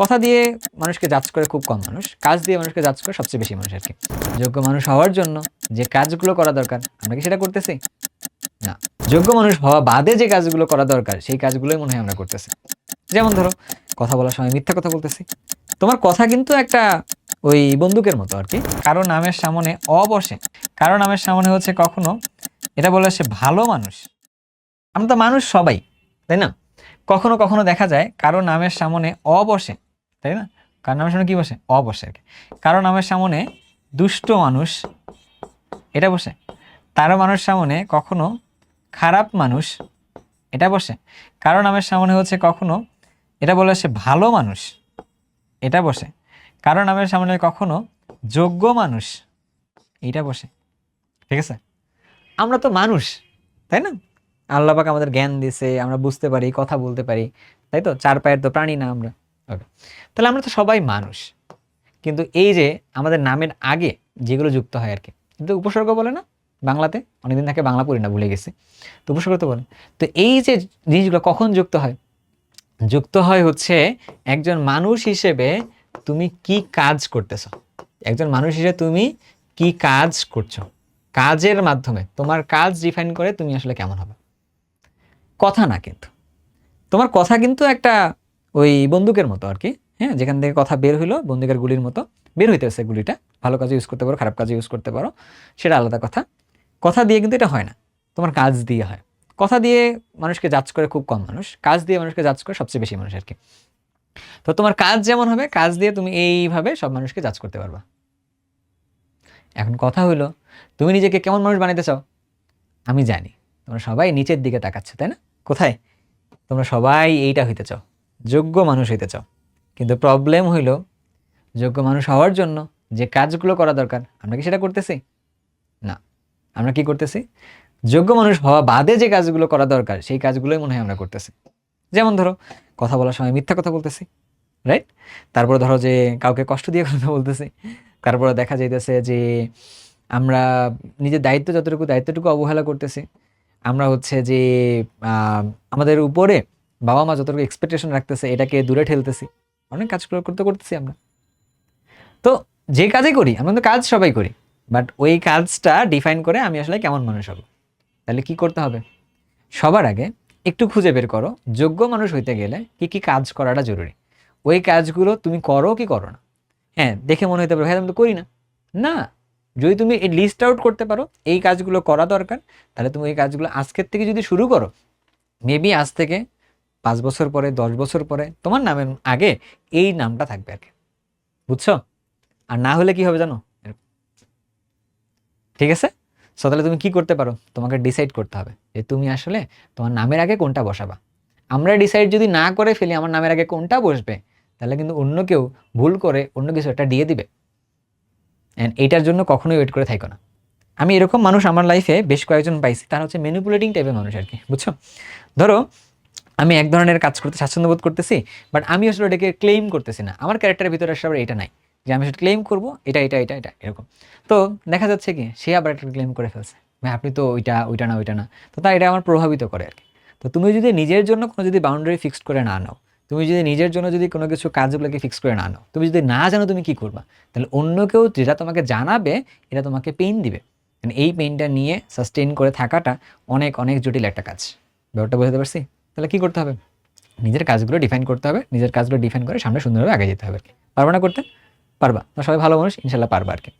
কথা দিয়ে মানুষকে জাজ করে খুব কম মানুষ, কাজ দিয়ে মানুষকে জাজ করে সবচেয়ে বেশি মানুষ আর কি। যোগ্য মানুষ হওয়ার জন্য যে কাজগুলো করা দরকার আমরা কি সেটা করতেছি? না। যোগ্য মানুষ হওয়া বাদে যে কাজগুলো করা দরকার সেই কাজগুলোই মনে হয় আমরা করতেছি। যেমন ধরো কথা বলার সময় মিথ্যা কথা বলতেছি। তোমার কথা কিন্তু একটা ওই বন্দুকের মতো আর কি। কারো নামের সামনে অ বসে, কারো নামের সামনে হচ্ছে কখনো এটা বলে সে ভালো মানুষ। আমরা তো মানুষ সবাই, তাই না? কখনো কখনো দেখা যায় কারো নামের সামনে অ বসে, তাই না? কারো নামের সামনে কি বসে? অ বসে আর কি। কারো নামের সামনে দুষ্ট মানুষ এটা বসে। তারও মানুষ সামনে কখনো খারাপ মানুষ এটা বসে। কারো নামের সামনে হচ্ছে কখনো এটা বলে সে ভালো মানুষ এটা বসে। কারো নামের সামনে কখনো যোগ্য মানুষ এইটা বসে। ঠিক আছে? আমরা তো মানুষ, তাই না? আল্লাহ পাক আমাদের জ্ঞান দিছে, আমরা বুঝতে পারি, কথা বলতে পারি, তাই তো? চার পায়ের তো প্রাণী না আমরা। ওকে, তাহলে আমরা তো সবাই মানুষ। কিন্তু এই যে আমাদের নামের আগে যেগুলো যুক্ত হয় আর কি, কিন্তু উপসর্গ বলে না বাংলাতে, অনেকদিন থেকে বাংলা পড়ি না, ভুলে গেছি। তো উপসর্গ তো বলে। তো এই যে জিনিসগুলো কখন যুক্ত হয়? যুক্ত হয় হচ্ছে একজন মানুষ হিসেবে তুমি কি কাজ করতেছ, একজন মানুষ হিসেবে তুমি কি কাজ করছো, কাজের মাধ্যমে তোমার কাজ ডিফাইন করে তুমি আসলে কেমন হবে। কথা না, কিন্তু তোমার কথা কিন্তু একটা ওই বন্দুকের মতো আর কি। হ্যাঁ, যেখান থেকে কথা বের হইলো বন্দুকের গুলির মতো বের হইতেছে গুলিটা। ভালো কাজে ইউজ করতে পারো, খারাপ কাজে ইউজ করতে পারো, সেটা আলাদা কথা। কথা দিয়ে কিন্তু এটা হয় না, তোমার কাজ দিয়ে হয়। কথা দিয়ে মানুষকে জাজ করে খুব কম মানুষ, কাজ দিয়ে মানুষকে জাজ করে সবচেয়ে বেশি মানুষ আর কি। তো তোমার কাজ যেমন হবে, কাজ দিয়ে তুমি এইভাবে সব মানুষকে জাজ করতে পারবা। এখন কথা হইলো তুমি নিজেকে কেমন মানুষ বানাইতে চাও? আমি জানি তোমরা সবাই নিচের দিকে তাকাচ্ছ, তাই না? কোথায়? তোমরা সবাই এইটা হইতে চাও, যোগ্য মানুষ হইতে চাও। কিন্তু প্রবলেম হইল যোগ্য মানুষ হওয়ার জন্য যে কাজগুলো করা দরকার আমরা কি সেটা করতেছি? না। আমরা কি করতেছি? যোগ্য মানুষ হওয়া বাদে যে কাজগুলো করা দরকার সেই কাজগুলোই মনে হয় আমরা করতেছি। যেমন ধরো কথা বলার সময় মিথ্যা কথা বলতেছি, রাইট? তারপরে ধরো যে কাউকে কষ্ট দিয়ে কথা বলতেছি। তারপরে দেখা যাইতেছে যে আমরা নিজের দায়িত্বটুকু অবহেলা করতেছি। আমরা হচ্ছে যে আমাদের উপরে বাবা মা যতটুকু এক্সপেকটেশন রাখতেছে এটাকে দূরে ঠেলতেছি। অনেক কাজগুলো করতেছি আমরা। তো যে কাজই করি আমরা তো কাজ সবাই করি, বাট ওই কাজটা ডিফাইন করে আমি আসলে কেমন মানুষ হব। তাহলে কি করতে হবে? সবার আগে একটু খুঁজে বের করো যোগ্য মানুষ হইতে গেলে কি কি কাজ করাটা জরুরি। ওই কাজগুলো তুমি করো কি করো না। হ্যাঁ, দেখে মনে হতে পারে হ্যাঁ আমি তো করি না। না, যদি তুমি এই লিস্ট আউট করতে পারো এই কাজগুলো করা দরকার, তাহলে তুমি এই কাজগুলো আজকের থেকে যদি শুরু করো, মেবি আজ থেকে 5 বছর পরে 10 বছর পরে তোমার নামের আগে এই নামটা থাকবে আর কি। বুঝছো? আর না হলে কি হবে জানো? ঠিক আছে? সো তাহলে তুমি কি করতে পারো? তোমাকে ডিসাইড করতে হবে যে তুমি আসলে তোমার নামের আগে কোনটা বসাবা। আমরা ডিসাইড যদি না করে ফেলি আমার নামের আগে কোনটা বসবে, তাহলে কিন্তু অন্য কেউ ভুল করে অন্য কিছু একটা দিয়ে দিবে। অ্যান্ড এইটার জন্য কখনোই ওয়েট করে থাকো না। আমি এরকম মানুষ আমার লাইফে বেশ কয়েকজন পাইছি, তারা হচ্ছে ম্যানিপুলেটিং টাইপের মানুষ আর কি। বুঝছো? ধরো আমি এক ধরনের কাজ করতে স্বাচ্ছন্দ্য বোধ করতেছি, বাট আমি আসলে এটাকে ক্লেম করতেছি না। আমার ক্যারেক্টারের ভিতরে আসলে এটা নাই যে আমি সেটা ক্লেম করবো এটা এরকম। তো দেখা যাচ্ছে কি সে আবার একটা ক্লেম করে ফেলছে, ভাই আপনি তো ওইটা না। তো তাই এটা আমার প্রভাবিত করে আর কি। তো তুমি যদি নিজের জন্য কোনো যদি বাউন্ডারি ফিক্সড করে না নাও, তুমি যদি নিজের জন্য যদি কোনো কিছু কাজগুলোকে ফিক্স করে না নাও, তুমি যদি না জানো তুমি কি করবা, তাহলে অন্য কেউ যেটা তোমাকে জানাবে এটা তোমাকে পেইন দিবে। এই পেইনটা নিয়ে সাস্টেইন করে থাকাটা অনেক অনেক জটিল একটা কাজ। ব্যাপারটা বুঝতে পারছি? তাহলে কি করতে হবে? নিজের কাজগুলো ডিফাইন করতে হবে, নিজের কাজগুলো ডিফাইন করে সামনে সুন্দরভাবে আগে যেতে হবে আর কি। পারবা না করতে? পারবা। সবাই ভালো মানুষ, ইনশাল্লাহ পারবা আর কি।